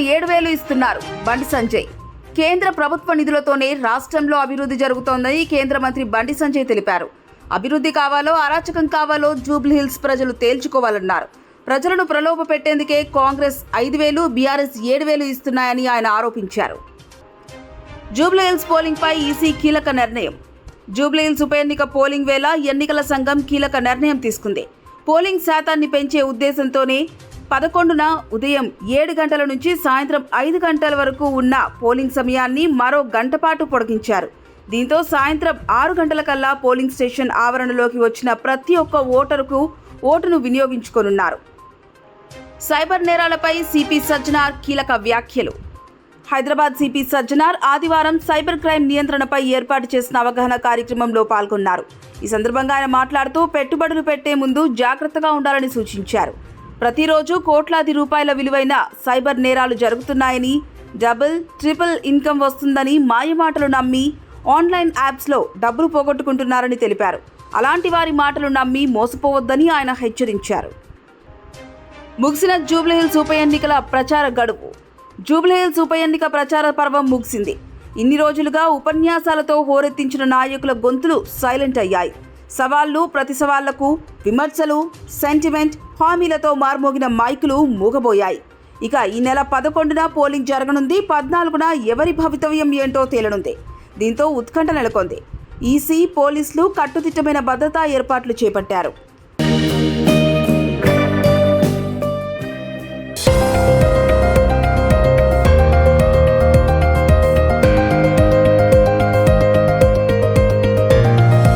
7,000 ఇస్తున్నారు బండి సంజయ్. కేంద్ర ప్రభుత్వ నిధులతోనే రాష్ట్రంలో అభివృద్ధి జరుగుతోందని కేంద్ర మంత్రి బండి సంజయ్ తెలిపారు. అభివృద్ధి కావాలో అరాచకం కావాలో జూబ్లీహిల్స్ ప్రజలు తేల్చుకోవాలన్నారు. ప్రజలను ప్రలోభ పెట్టేందుకే కాంగ్రెస్ 5,000, బీఆర్ఎస్ 7,000 ఇస్తున్నాయని ఆయన ఆరోపించారు. జూబ్లీహిల్స్ పోలింగ్ పై ఈసీ కీలక నిర్ణయం. జూబ్లీహిల్స్ ఉప ఎన్నిక పోలింగ్ వేళ ఎన్నికల సంఘం కీలక నిర్ణయం తీసుకుంది. పోలింగ్ శాతాన్ని పెంచే ఉద్దేశంతోనే 11న ఉదయం 7 గంటల నుంచి సాయంత్రం 5 గంటల వరకు ఉన్న పోలింగ్ సమయాన్ని మరో గంట పాటు పొడిగించారు. దీంతో సాయంత్రం 6 గంటలకల్లా పోలింగ్ స్టేషన్ ఆవరణలోకి వచ్చిన ప్రతి ఒక్క ఓటరుకు ఓటును వినియోగించుకోనున్నారు. సైబర్ నేరాలపై సిపి సజ్జనార్ కీలక వ్యాఖ్యలు. హైదరాబాద్ సిపి సజ్జనార్ ఆదివారం సైబర్ క్రైమ్ నియంత్రణపై ఏర్పాటు చేసిన అవగాహన కార్యక్రమంలో పాల్గొన్నారు. ఈ సందర్భంగా ఆయన మాట్లాడుతూ పెట్టుబడులు పెట్టే ముందు జాగ్రత్తగా ఉండాలని సూచించారు. ప్రతిరోజు కోట్లాది రూపాయల విలువైన సైబర్ నేరాలు జరుగుతున్నాయని, డబుల్, ట్రిపుల్ ఇన్కమ్ వస్తుందని మాయమాటలు నమ్మి ఆన్లైన్ యాప్స్లో డబ్బులు పోగొట్టుకుంటున్నారని తెలిపారు. అలాంటి వారి మాటలు నమ్మి మోసపోవద్దని ఆయన హెచ్చరించారు. ముగిసిన జూబ్లీహిల్స్ ఉప ఎన్నికల ప్రచార గడువు. జూబ్లీహిల్స్ ఉప ఎన్నిక ప్రచార పర్వం ముగిసింది. ఇన్ని రోజులుగా ఉపన్యాసాలతో హోరెత్తించిన నాయకుల గొంతులు సైలెంట్ అయ్యాయి. సవాళ్లు, ప్రతి సవాళ్లకు విమర్శలు, సెంటిమెంట్, హామీలతో మార్మోగిన మైకులు మూగబోయాయి. ఇక ఈ నెల 11న పోలింగ్ జరగనుంది. 14న ఎవరి భవితవ్యం ఏంటో తేలనుంది. దీంతో ఉత్కంఠ నెలకొంది. ఈసీ, పోలీసులు కట్టుదిట్టమైన భద్రతా ఏర్పాట్లు చేపట్టారు.